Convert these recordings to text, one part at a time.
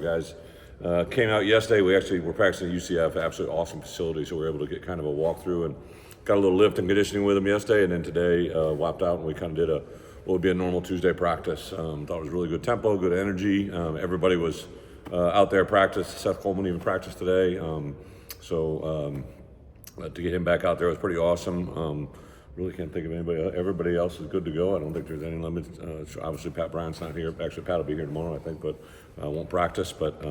Guys came out yesterday. We actually were practicing at UCF, absolutely awesome facility, so we were able to get kind of a walkthrough and got a little lift and conditioning with them yesterday, and then today whopped out and we kind of did what would be a normal Tuesday practice. Thought it was really good tempo, good energy. Everybody was out there practice. Seth Coleman even practiced today, so to get him back out there was pretty awesome. Really can't think of anybody. Everybody else is good to go. I don't think there's any limits. Obviously, Pat Bryant's not here. Actually, Pat will be here tomorrow, I think, but won't practice. But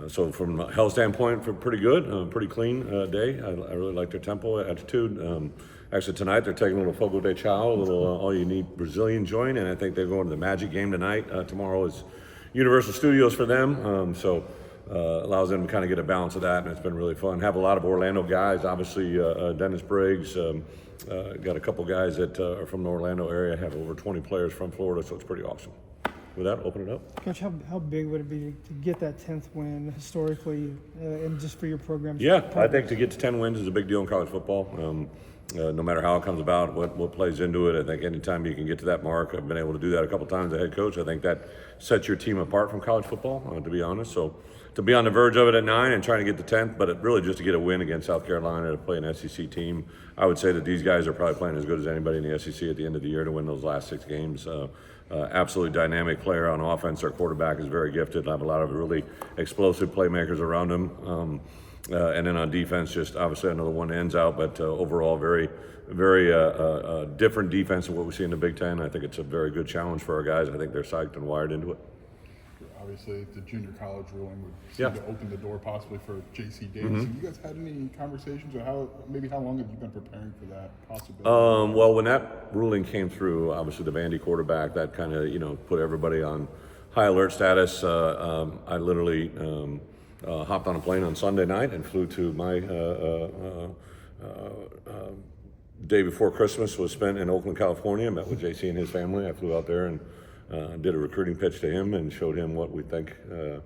so from a health standpoint, pretty good, pretty clean day. I really like their tempo, attitude. Actually, tonight they're taking a little Fogo de Chao, a little all-you-need Brazilian joint, and I think they're going to the Magic game tonight. Tomorrow is Universal Studios for them, so allows them to kind of get a balance of that, and it's been really fun. Have a lot of Orlando guys, obviously Dennis Briggs. Got a couple guys that are from the Orlando area. Have over 20 players from Florida, so it's pretty awesome. With that, open it up. Coach, how big would it be to get that 10th win historically and just for your program? Yeah, I think to get to 10 wins is a big deal in college football. No matter how it comes about, what plays into it, I think anytime you can get to that mark, I've been able to do that a couple times as head coach. I think that sets your team apart from college football, to be honest. So to be on the verge of it at 9 and trying to get to 10th, but really just to get a win against South Carolina to play an SEC team, I would say that these guys are probably playing as good as anybody in the SEC at the end of the year to win those last 6 games. Absolutely dynamic player on offense. Our quarterback is very gifted. I have a lot of really explosive playmakers around him. And then on defense, just obviously another one ends out, but overall very different defense than what we see in the Big Ten. I think it's a very good challenge for our guys. I think they're psyched and wired into it. Obviously, the junior college ruling would seem to open the door possibly for J.C. Davis. Have you guys had any conversations, or how long have you been preparing for that possibility? Well, when that ruling came through, obviously the Vandy quarterback, that kind of put everybody on high alert status. I literally hopped on a plane on Sunday night and flew to my day before Christmas was spent in Oakland, California. Met with JC and his family. I flew out there and did a recruiting pitch to him and showed him what we think the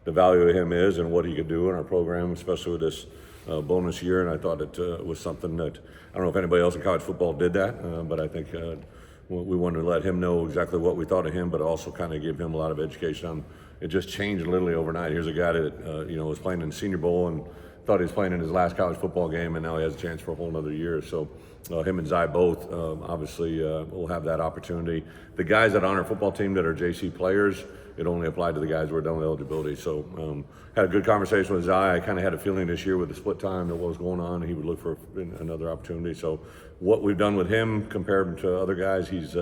value of him is and what he could do in our program, especially with this bonus year. And I thought it was something that, I don't know if anybody else in college football did that, but I think we wanted to let him know exactly what we thought of him, but also kind of give him a lot of education on it. Just changed literally overnight. Here's a guy that was playing in the Senior Bowl and thought he was playing in his last college football game, and now he has a chance for a whole other year. So him and Zai both obviously will have that opportunity. The guys that are on our football team that are JC players, it only applied to the guys who are done with eligibility. So had a good conversation with Zai. I kind of had a feeling this year with the split time that what was going on, he would look for another opportunity. So what we've done with him compared to other guys, he's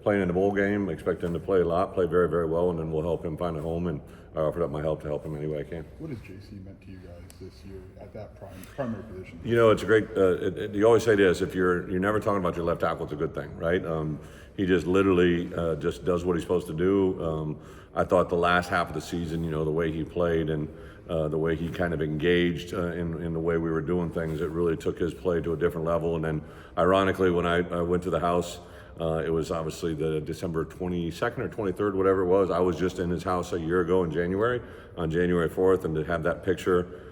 playing in the bowl game, expect him to play a lot, play very, very well, and then we'll help him find a home, and I offered up my help to help him any way I can. What has JC meant to you guys this year at that primary position? It's a great, you always say this, if you're never talking about your left tackle, it's a good thing, right? He just literally just does what he's supposed to do. I thought the last half of the season, the way he played and the way he kind of engaged in the way we were doing things, it really took his play to a different level. And then ironically, when I went to the house, it was obviously the December 22nd or 23rd, whatever it was. I was just in his house a year ago in January, on January 4th, and to have that picture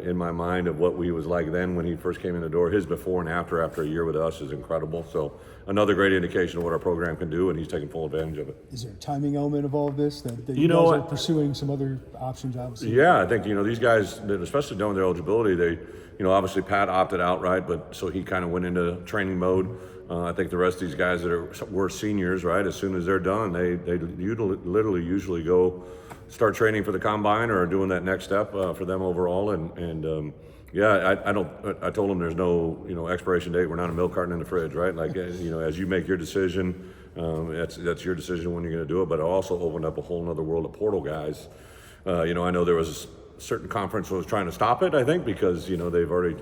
in my mind of what he was like then when he first came in the door, his before and after a year with us is incredible. So another great indication of what our program can do, and he's taking full advantage of it. Is there a timing element of all of this that you guys are pursuing some other options, obviously? Yeah, I think, these guys, especially done with their eligibility, they, obviously Pat opted out, right? But so he kind of went into training mode. I think the rest of these guys that were seniors, right, as soon as they're done, they literally usually go start training for the combine or doing that next step for them overall. I told them there's no, expiration date. We're not a milk carton in the fridge, right? Like, as you make your decision, that's your decision when you're going to do it. But it also opened up a whole nother world of portal guys. I know there was a certain conference that was trying to stop it, I think, because, they've already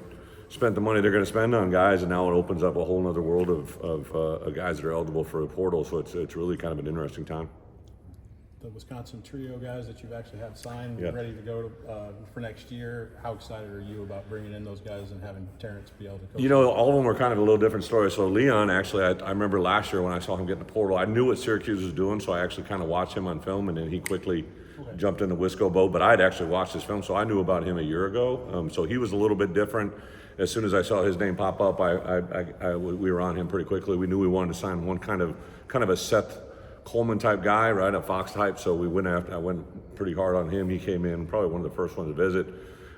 spent the money they're going to spend on guys, and now it opens up a whole other world of guys that are eligible for a portal. So it's really kind of an interesting time. The Wisconsin trio guys that you've actually had signed, ready to go for next year, how excited are you about bringing in those guys and having Terrence be able to coach? All of them were kind of a little different story. So Leon, actually, I remember last year when I saw him get in the portal, I knew what Syracuse was doing, so I actually kind of watched him on film, and then he quickly jumped in the Wisco boat. But I had actually watched his film, so I knew about him a year ago. So he was a little bit different. As soon as I saw his name pop up, we were on him pretty quickly. We knew we wanted to sign one kind of a set Coleman type guy, right? A Fox type. So I went pretty hard on him. He came in probably one of the first ones to visit.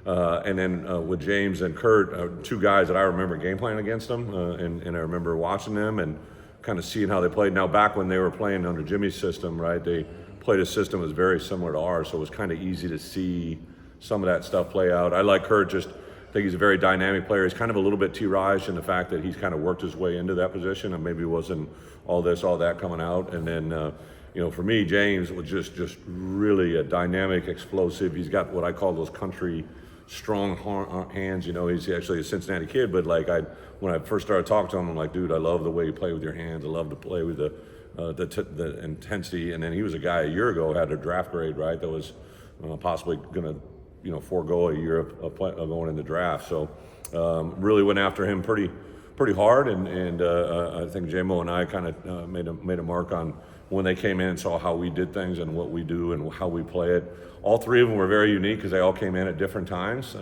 And then with James and Kurt, two guys that I remember game playing against them, and I remember watching them and kind of seeing how they played. Now, back when they were playing under Jimmy's system, right, they played a system that was very similar to ours, so it was kind of easy to see some of that stuff play out. I like Kurt, I think he's a very dynamic player. He's kind of a little bit T-Raj in the fact that he's kind of worked his way into that position, and maybe wasn't all this, all that coming out. And then, for me, James was just really a dynamic, explosive. He's got what I call those country strong hands. He's actually a Cincinnati kid, but when I first started talking to him, I'm like, dude, I love the way you play with your hands. I love to play with the intensity. And then he was a guy a year ago had a draft grade, right, that was possibly going to forego a year of going in the draft. So really went after him pretty hard, and I think J-Mo and I kind of made a mark on when they came in and saw how we did things and what we do and how we play it. All three of them were very unique because they all came in at different times,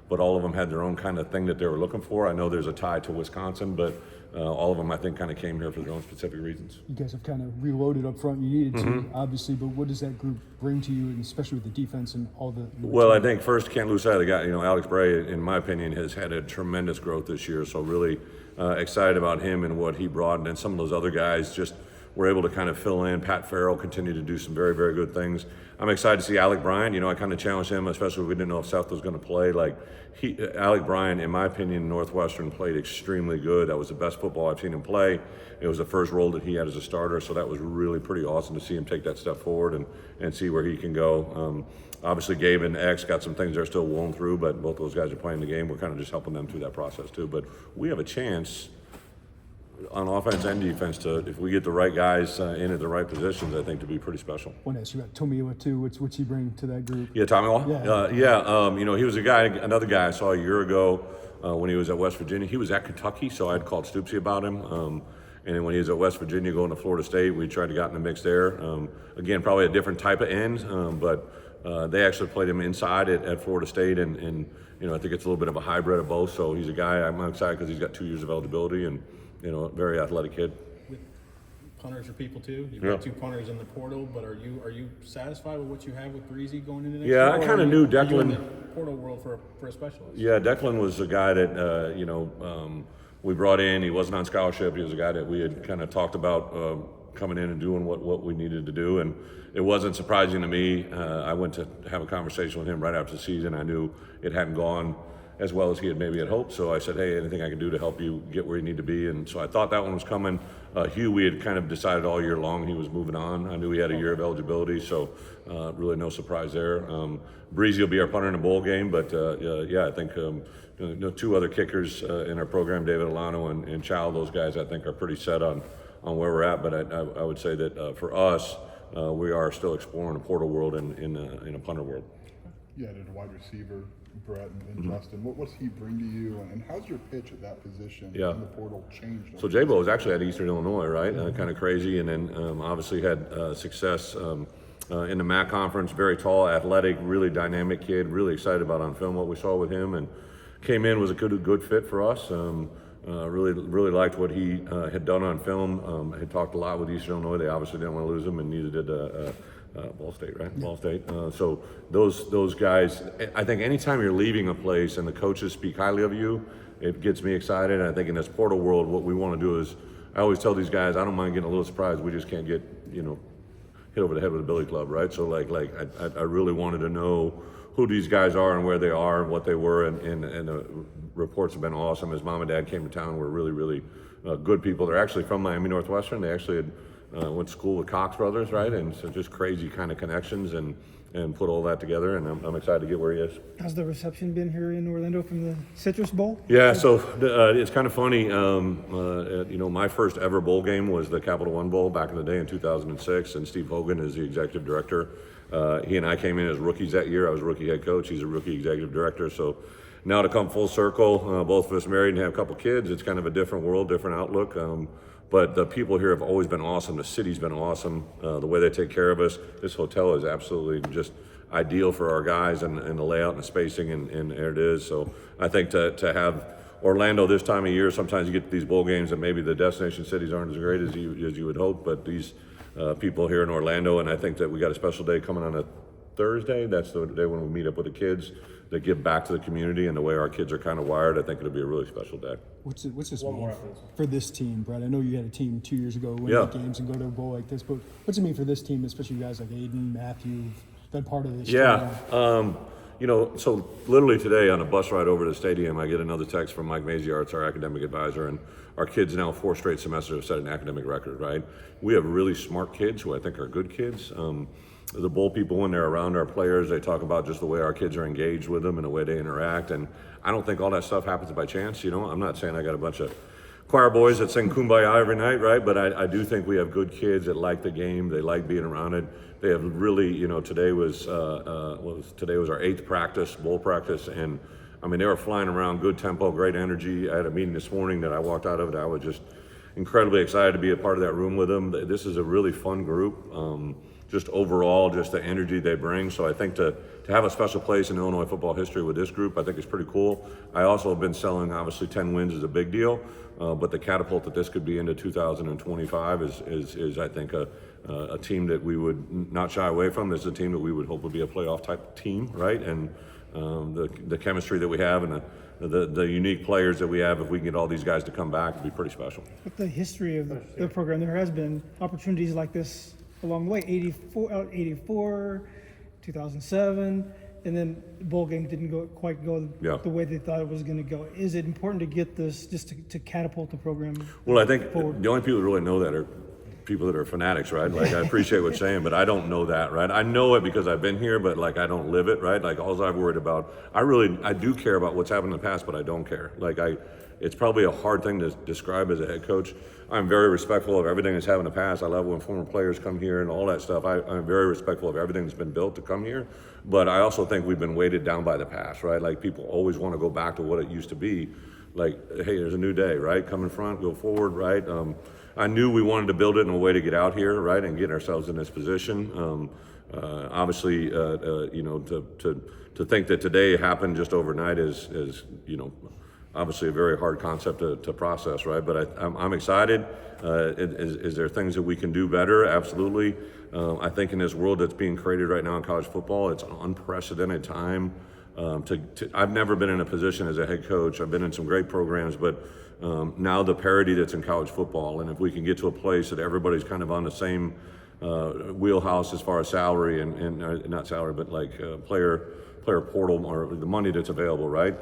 but all of them had their own kind of thing that they were looking for. I know there's a tie to Wisconsin, but all of them, I think, kind of came here for their own specific reasons. You guys have kind of reloaded up front. You needed to, obviously, but what does that group bring to you, and especially with the defense and all the Well, I think first, can't lose sight of the guy. Alex Bray, in my opinion, has had a tremendous growth this year, so really excited about him and what he brought. And then some of those other guys just were able to kind of fill in. Pat Farrell continued to do some very, very good things. I'm excited to see Alec Bryant. I kind of challenged him, especially if we didn't know if Seth was going to play. Alec Bryant, in my opinion, Northwestern played extremely good. That was the best football I've seen him play. It was the first role that he had as a starter, so that was really pretty awesome to see him take that step forward and see where he can go. Obviously, Gabe and X got some things they're still rolling through, but both those guys are playing the game. We're kind of just helping them through that process too. But we have a chance on offense and defense if we get the right guys in at the right positions, I think to be pretty special. I want to ask you about Tomiwa too. What's he bring to that group? Yeah, Tomiwa? He was another guy I saw a year ago when he was at West Virginia. He was at Kentucky, so I'd called Stoopsy about him. And then when he was at West Virginia going to Florida State, we tried to get in the mix there. Again, probably a different type of end, but they actually played him inside at Florida State, and I think it's a little bit of a hybrid of both. So he's a guy I'm excited because he's got 2 years of eligibility and very athletic kid. Punters are people too. You've got two punters in the portal, but are you satisfied with what you have with Breezy going into next year? Yeah, I kind of knew Are you in Declan. the portal world for a specialist? Yeah, Declan was a guy that we brought in. He wasn't on scholarship. He was a guy that we had kind of talked about coming in and doing what we needed to do, and it wasn't surprising to me. I went to have a conversation with him right after the season. I knew it hadn't gone as well as he had maybe had hoped. So I said, hey, anything I can do to help you get where you need to be? And so I thought that one was coming. Hugh, we had kind of decided all year long he was moving on. I knew he had a year of eligibility, so really no surprise there. Breezy will be our punter in a bowl game, but I think two other kickers in our program, David Alano and Chow, those guys I think are pretty set on where we're at. But I would say that for us, we are still exploring a portal world in a punter world. You added a wide receiver, Bret and Justin. What's he bring to you, and how's your pitch at that position in the portal changed? So J-Bo was actually at Eastern Illinois, right? Kind of crazy, and then obviously had success in the MAC conference. Very tall, athletic, really dynamic kid. Really excited about on film what we saw with him, and came in, was a good fit for us. Really liked what he had done on film. Had talked a lot with Eastern Illinois. They obviously didn't want to lose him, and neither did Ball State, right? Yeah. Ball State. So those guys, I think anytime you're leaving a place and the coaches speak highly of you, it gets me excited. And I think in this portal world, what we want to do is, I always tell these guys, I don't mind getting a little surprised. We just can't get, hit over the head with a billy club, right? So I really wanted to know who these guys are and where they are and what they were. And the reports have been awesome. His mom and dad came to town. We're really, really good people. They're actually from Miami Northwestern. They actually had went to school with Cox brothers, right? And so just crazy kind of connections and put all that together, and I'm excited to get where he is. How's the reception been here in Orlando from the Citrus Bowl? Yeah, so it's kind of funny. My first ever bowl game was the Capital One Bowl back in the day in 2006, and Steve Hogan is the executive director. He and I came in as rookies that year. I was rookie head coach. He's a rookie executive director. So now to come full circle, both of us married and have a couple kids, it's kind of a different world, different outlook. But the people here have always been awesome. The city's been awesome. The way they take care of us. This hotel is absolutely just ideal for our guys and the layout and the spacing, and there it is. So I think to have Orlando this time of year, sometimes you get to these bowl games and maybe the destination cities aren't as great as you would hope, but these people here in Orlando, and I think that we got a special day coming on a Thursday. That's the day when we meet up with the kids that give back to the community, and the way our kids are kind of wired, I think it'll be a really special day. What's this mean for this team, Brett? I know you had a team 2 years ago win games and go to a bowl like this, but what's it mean for this team, especially you guys like Aiden, Matthew, been part of this team? You know, so literally today on a bus ride over to the stadium, I get another text from Mike Maziarz, our academic advisor, and our kids now 4 straight semesters have set an academic record, right? We have really smart kids who I think are good kids. The bowl people, when they're around our players, they talk about just the way our kids are engaged with them and the way they interact, and I don't think all that stuff happens by chance. You know, I'm not saying I got a bunch of choir boys that sing Kumbaya every night, right? But I do think we have good kids that like the game, they like being around it. They have really, you know, today was our 8th practice, bowl practice, and I mean, they were flying around, good tempo, great energy. I had a meeting this morning that I walked out of it. I was just incredibly excited to be a part of that room with them. This is a really fun group. Just overall, just the energy they bring. So I think to have a special place in Illinois football history with this group, I think is pretty cool. I also have been selling, obviously 10 wins is a big deal, but the catapult that this could be into 2025 is I think a team that we would not shy away from. This is a team that we would hope would be a playoff type team, right? And the chemistry that we have and the unique players that we have, if we can get all these guys to come back, it'd be pretty special. With the history of the program, there has been opportunities like this along the way. 84, 2007, and then the bowl game didn't quite go the way they thought it was going to go. Is it important to get this just to catapult the program? Well, I think forward? the only people who really know that are people that are fanatics, right? Like, I appreciate what you're saying, but I don't know that, right? I know it because I've been here, but like, I don't live it, right? Like, all I've worried about, I do care about what's happened in the past, but I don't care. Like, it's probably a hard thing to describe as a head coach. I'm very respectful of everything that's happened in the past. I love when former players come here and all that stuff. I'm very respectful of everything that's been built to come here, but I also think we've been weighted down by the past, right? Like, people always want to go back to what it used to be. Like, hey, there's a new day, right? Come in front, go forward, right? I knew we wanted to build it in a way to get out here, right, and get ourselves in this position. Obviously, you know, to think that today happened just overnight is you know, obviously a very hard concept to process, right? But I'm excited. Is there things that we can do better? Absolutely. I think in this world that's being created right now in college football, it's an unprecedented time. I've never been in a position as a head coach. I've been in some great programs, but now the parity that's in college football, and if we can get to a place that everybody's kind of on the same wheelhouse as far as salary and not salary, but like player portal or the money that's available, right?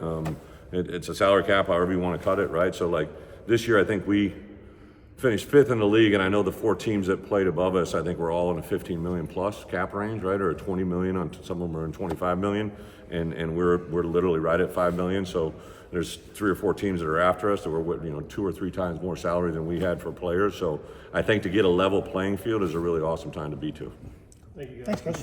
It's a salary cap, however you want to cut it, right? So like this year, I think we finished 5th in the league, and I know the 4 teams that played above us, I think we're all in a 15 million plus cap range, right? Or a 20 million, on some of them are in 25 million, and we're literally right at 5 million. So there's 3 or 4 teams that are after us that were, you know, 2 or 3 times more salary than we had for players. So I think to get a level playing field is a really awesome time to be to. Thanks, Coach.